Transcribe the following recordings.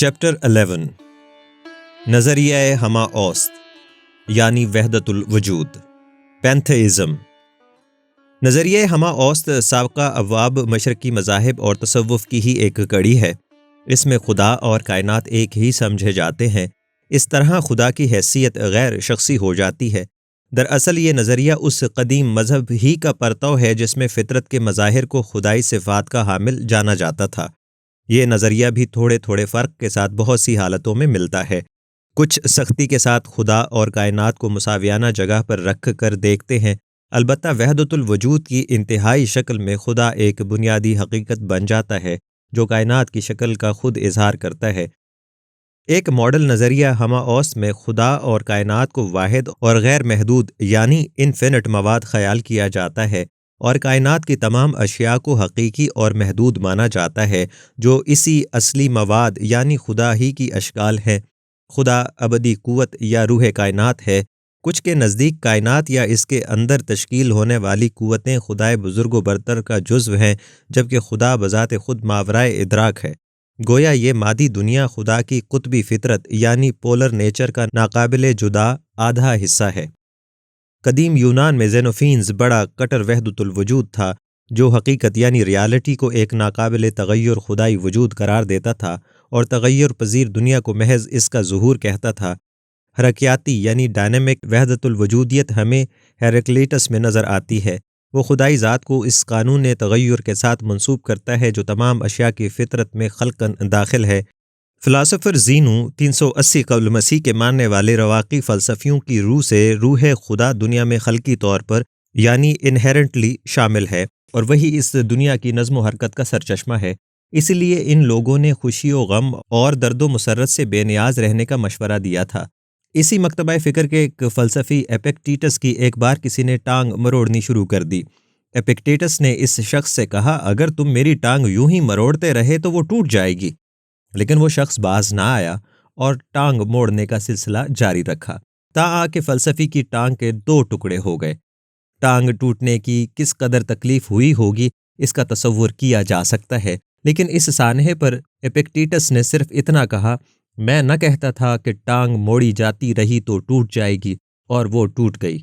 Chapter 11 نظریہ ہمہ اوست یعنی وحدت الوجود پینتھئزم۔ نظریہ ہمہ اوست سابقہ ابواب مشرقی مذاہب اور تصوف کی ہی ایک کڑی ہے۔ اس میں خدا اور کائنات ایک ہی سمجھے جاتے ہیں۔ اس طرح خدا کی حیثیت غیر شخصی ہو جاتی ہے۔ دراصل یہ نظریہ اس قدیم مذہب ہی کا پرتو ہے جس میں فطرت کے مظاہر کو خدائی صفات کا حامل جانا جاتا تھا۔ یہ نظریہ بھی تھوڑے تھوڑے فرق کے ساتھ بہت سی حالتوں میں ملتا ہے۔ کچھ سختی کے ساتھ خدا اور کائنات کو مساویانہ جگہ پر رکھ کر دیکھتے ہیں، البتہ وحدت الوجود کی انتہائی شکل میں خدا ایک بنیادی حقیقت بن جاتا ہے جو کائنات کی شکل کا خود اظہار کرتا ہے۔ ایک ماڈل نظریہ ہمہ اوست میں خدا اور کائنات کو واحد اور غیر محدود یعنی انفینٹ مواد خیال کیا جاتا ہے، اور کائنات کی تمام اشیاء کو حقیقی اور محدود مانا جاتا ہے جو اسی اصلی مواد یعنی خدا ہی کی اشکال ہیں۔ خدا ابدی قوت یا روح کائنات ہے۔ کچھ کے نزدیک کائنات یا اس کے اندر تشکیل ہونے والی قوتیں خدائے بزرگ و برتر کا جزو ہیں، جبکہ خدا بذات خود ماورائے ادراک ہے۔ گویا یہ مادی دنیا خدا کی قطبی فطرت یعنی پولر نیچر کا ناقابل جدا آدھا حصہ ہے۔ قدیم یونان میں زینوفینز بڑا کٹر وحدت الوجود تھا، جو حقیقت یعنی ریالٹی کو ایک ناقابل تغیر خدائی وجود قرار دیتا تھا اور تغیر پذیر دنیا کو محض اس کا ظہور کہتا تھا۔ حرکیاتی یعنی ڈائنامک وحدت الوجودیت ہمیں ہیراکلیٹس میں نظر آتی ہے۔ وہ خدائی ذات کو اس قانون تغیر کے ساتھ منسوب کرتا ہے جو تمام اشیاء کی فطرت میں خلقاً داخل ہے۔ فلاسفر زینو 380 قبل مسیح کے ماننے والے رواقی فلسفیوں کی روح سے روح خدا دنیا میں خلقی طور پر یعنی انہیرنٹلی شامل ہے، اور وہی اس دنیا کی نظم و حرکت کا سرچشمہ ہے۔ اس لیے ان لوگوں نے خوشی و غم اور درد و مسرت سے بے نیاز رہنے کا مشورہ دیا تھا۔ اسی مکتبہ فکر کے ایک فلسفی ایپکٹیٹس کی ایک بار کسی نے ٹانگ مروڑنی شروع کر دی۔ ایپکٹیٹس نے اس شخص سے کہا، اگر تم میری ٹانگ یوں ہی مروڑتے رہے تو وہ ٹوٹ جائے گی۔ لیکن وہ شخص باز نہ آیا اور ٹانگ موڑنے کا سلسلہ جاری رکھا، تاآ کہ فلسفی کی ٹانگ کے 2 ٹکڑے ہو گئے۔ ٹانگ ٹوٹنے کی کس قدر تکلیف ہوئی ہوگی اس کا تصور کیا جا سکتا ہے، لیکن اس سانحے پر ایپکٹیٹس نے صرف اتنا کہا، میں نہ کہتا تھا کہ ٹانگ موڑی جاتی رہی تو ٹوٹ جائے گی، اور وہ ٹوٹ گئی۔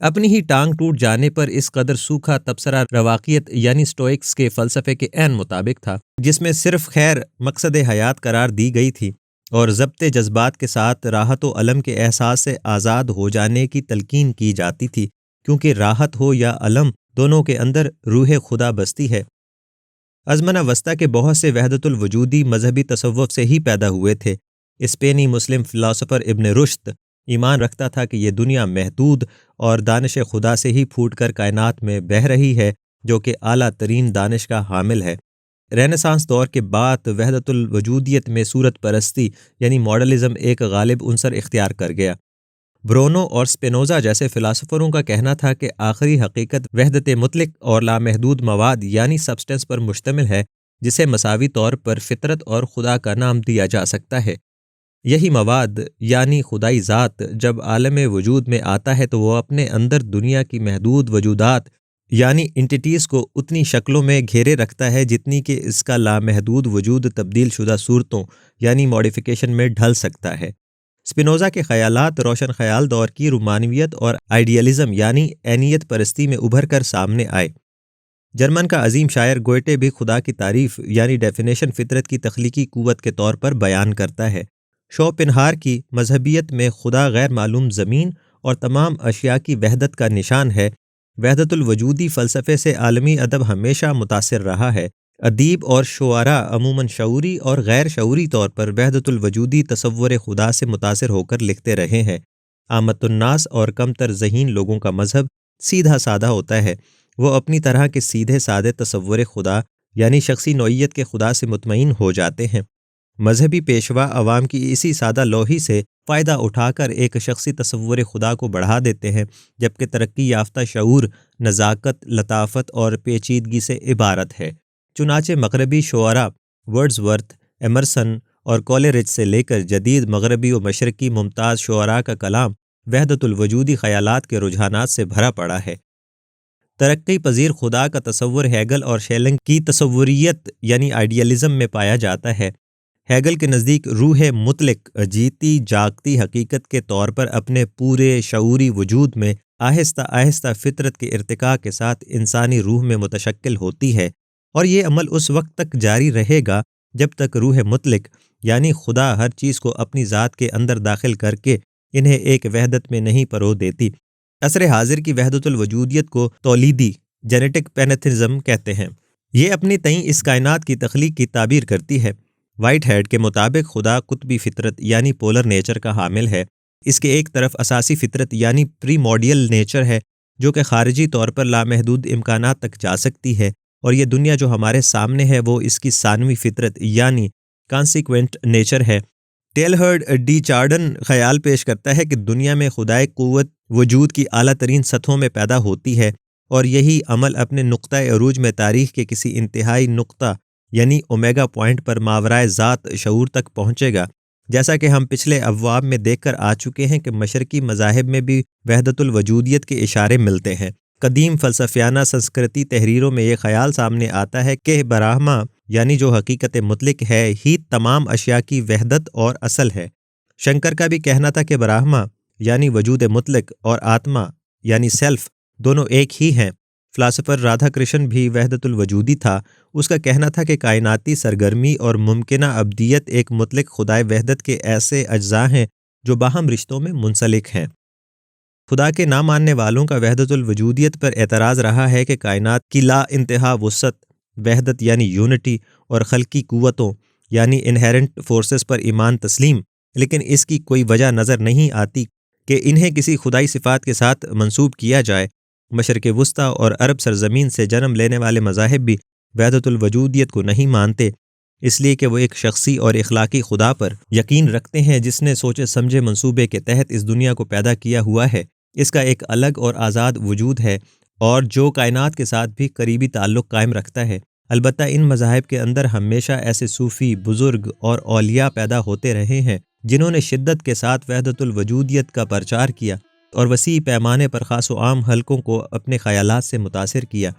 اپنی ہی ٹانگ ٹوٹ جانے پر اس قدر سوکھا تبصرہ رواقیت یعنی سٹوئکس کے فلسفے کے عین مطابق تھا، جس میں صرف خیر مقصد حیات قرار دی گئی تھی اور ضبط جذبات کے ساتھ راحت و الم کے احساس سے آزاد ہو جانے کی تلقین کی جاتی تھی، کیونکہ راحت ہو یا الم دونوں کے اندر روح خدا بستی ہے۔ ازمنہ وسطیٰ کے بہت سے وحدت الوجودی مذہبی تصوف سے ہی پیدا ہوئے تھے۔ اسپینی مسلم فلاسفر ابن رشد ایمان رکھتا تھا کہ یہ دنیا محدود اور دانش خدا سے ہی پھوٹ کر کائنات میں بہہ رہی ہے، جو کہ اعلیٰ ترین دانش کا حامل ہے۔ رینیسانس دور کے بعد وحدت الوجودیت میں صورت پرستی یعنی ماڈلزم ایک غالب عنصر اختیار کر گیا۔ برونو اور سپینوزا جیسے فلاسفروں کا کہنا تھا کہ آخری حقیقت وحدت مطلق اور لامحدود مواد یعنی سبسٹنس پر مشتمل ہے، جسے مساوی طور پر فطرت اور خدا کا نام دیا جا سکتا ہے۔ یہی مواد یعنی خدائی ذات جب عالم وجود میں آتا ہے تو وہ اپنے اندر دنیا کی محدود وجودات یعنی انٹیٹیز کو اتنی شکلوں میں گھیرے رکھتا ہے جتنی کہ اس کا لامحدود وجود تبدیل شدہ صورتوں یعنی ماڈیفیکیشن میں ڈھل سکتا ہے۔ سپینوزا کے خیالات روشن خیال دور کی رومانویت اور آئیڈیالزم یعنی عینیت پرستی میں ابھر کر سامنے آئے۔ جرمن کا عظیم شاعر گوئٹے بھی خدا کی تعریف یعنی ڈیفینیشن فطرت کی تخلیقی قوت کے طور پر بیان کرتا ہے۔ شوپنہار کی مذہبیت میں خدا غیر معلوم زمین اور تمام اشیاء کی وحدت کا نشان ہے۔ وحدت الوجودی فلسفے سے عالمی ادب ہمیشہ متاثر رہا ہے۔ ادیب اور شعراء عموماً شعوری اور غیر شعوری طور پر وحدت الوجودی تصور خدا سے متاثر ہو کر لکھتے رہے ہیں۔ عامت الناس اور کم تر ذہین لوگوں کا مذہب سیدھا سادہ ہوتا ہے۔ وہ اپنی طرح کے سیدھے سادے تصور خدا یعنی شخصی نوعیت کے خدا سے مطمئن ہو جاتے ہیں۔ مذہبی پیشوا عوام کی اسی سادہ لوحی سے فائدہ اٹھا کر ایک شخصی تصور خدا کو بڑھا دیتے ہیں، جبکہ ترقی یافتہ شعور نزاکت، لطافت اور پیچیدگی سے عبارت ہے۔ چنانچہ مغربی شعراء ورڈزورتھ، ایمرسن اور کولرج سے لے کر جدید مغربی و مشرقی ممتاز شعراء کا کلام وحدت الوجودی خیالات کے رجحانات سے بھرا پڑا ہے۔ ترقی پذیر خدا کا تصور ہیگل اور شیلنگ کی تصوریت یعنی آئیڈیالزم میں پایا جاتا ہے۔ ہیگل کے نزدیک روح مطلق جیتی جاگتی حقیقت کے طور پر اپنے پورے شعوری وجود میں آہستہ آہستہ فطرت کے ارتقاء کے ساتھ انسانی روح میں متشکل ہوتی ہے، اور یہ عمل اس وقت تک جاری رہے گا جب تک روح مطلق یعنی خدا ہر چیز کو اپنی ذات کے اندر داخل کر کے انہیں ایک وحدت میں نہیں پرو دیتی۔ عصر حاضر کی وحدت الوجودیت کو تولیدی جینیٹک پینتھزم کہتے ہیں۔ یہ اپنی تئیں اس کائنات کی تخلیق کی تعبیر کرتی ہے۔ وائٹ ہیڈ کے مطابق خدا قطبی فطرت یعنی پولر نیچر کا حامل ہے۔ اس کے ایک طرف اساسی فطرت یعنی پریموڈیل نیچر ہے جو کہ خارجی طور پر لامحدود امکانات تک جا سکتی ہے، اور یہ دنیا جو ہمارے سامنے ہے وہ اس کی ثانوی فطرت یعنی کانسیکوینٹ نیچر ہے۔ ٹیلہرڈ ڈی چارڈن خیال پیش کرتا ہے کہ دنیا میں خدائے قوت وجود کی اعلیٰ ترین سطحوں میں پیدا ہوتی ہے، اور یہی عمل اپنے نقطۂ عروج میں تاریخ کے کسی انتہائی نقطہ یعنی اومیگا پوائنٹ پر ماورائے ذات شعور تک پہنچے گا۔ جیسا کہ ہم پچھلے ابواب میں دیکھ کر آ چکے ہیں کہ مشرقی مذاہب میں بھی وحدت الوجودیت کے اشارے ملتے ہیں۔ قدیم فلسفیانہ سنسکرتی تحریروں میں یہ خیال سامنے آتا ہے کہ برہما یعنی جو حقیقت مطلق ہے ہی تمام اشیاء کی وحدت اور اصل ہے۔ شنکر کا بھی کہنا تھا کہ برہما یعنی وجود مطلق اور آتما یعنی سیلف دونوں ایک ہی ہیں۔ فلاسفر رادھا کرشن بھی وحدت الوجودی تھا۔ اس کا کہنا تھا کہ کائناتی سرگرمی اور ممکنہ ابدیت ایک مطلق خدائے وحدت کے ایسے اجزاء ہیں جو باہم رشتوں میں منسلک ہیں۔ خدا کے نہ ماننے والوں کا وحدت الوجودیت پر اعتراض رہا ہے کہ کائنات کی لا انتہا وسعت، وحدت یعنی یونٹی، اور خلقی قوتوں یعنی انہیرنٹ فورسز پر ایمان تسلیم، لیکن اس کی کوئی وجہ نظر نہیں آتی کہ انہیں کسی خدائی صفات کے ساتھ منسوب کیا جائے۔ مشرق وسطیٰ اور عرب سرزمین سے جنم لینے والے مذاہب بھی وحدت الوجودیت کو نہیں مانتے، اس لیے کہ وہ ایک شخصی اور اخلاقی خدا پر یقین رکھتے ہیں جس نے سوچے سمجھے منصوبے کے تحت اس دنیا کو پیدا کیا ہوا ہے۔ اس کا ایک الگ اور آزاد وجود ہے اور جو کائنات کے ساتھ بھی قریبی تعلق قائم رکھتا ہے۔ البتہ ان مذاہب کے اندر ہمیشہ ایسے صوفی بزرگ اور اولیاء پیدا ہوتے رہے ہیں جنہوں نے شدت کے ساتھ وحدت الوجودیت کا پرچار کیا اور وسیع پیمانے پر خاص و عام حلقوں کو اپنے خیالات سے متاثر کیا۔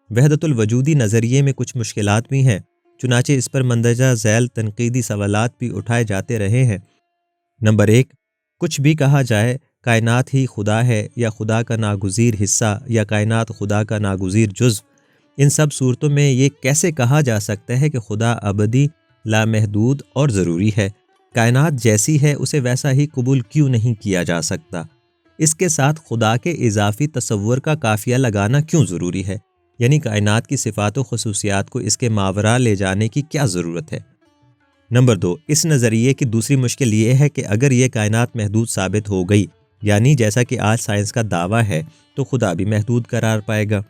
وحدت الوجودی نظریے میں کچھ مشکلات بھی ہیں، چنانچہ اس پر مندرجہ ذیل تنقیدی سوالات بھی اٹھائے جاتے رہے ہیں۔ نمبر 1، کچھ بھی کہا جائے کائنات ہی خدا ہے یا خدا کا ناگزیر حصہ یا کائنات خدا کا ناگزیر جزو، ان سب صورتوں میں یہ کیسے کہا جا سکتا ہے کہ خدا ابدی، لامحدود اور ضروری ہے؟ کائنات جیسی ہے اسے ویسا ہی قبول کیوں نہیں کیا جا سکتا؟ اس کے ساتھ خدا کے اضافی تصور کا قافیہ لگانا کیوں ضروری ہے؟ یعنی کائنات کی صفات و خصوصیات کو اس کے ماورا لے جانے کی کیا ضرورت ہے؟ نمبر 2، اس نظریے کی دوسری مشکل یہ ہے کہ اگر یہ کائنات محدود ثابت ہو گئی، یعنی جیسا کہ آج سائنس کا دعویٰ ہے، تو خدا بھی محدود قرار پائے گا۔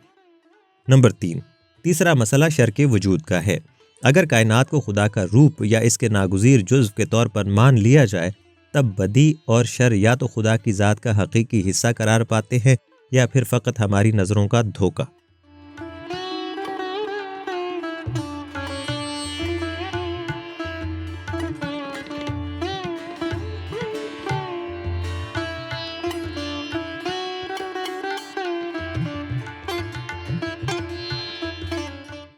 نمبر 3، تیسرا مسئلہ شرک وجود کا ہے۔ اگر کائنات کو خدا کا روپ یا اس کے ناگزیر جزو کے طور پر مان لیا جائے، تب بدی اور شر یا تو خدا کی ذات کا حقیقی حصہ قرار پاتے ہیں یا پھر فقط ہماری نظروں کا دھوکہ۔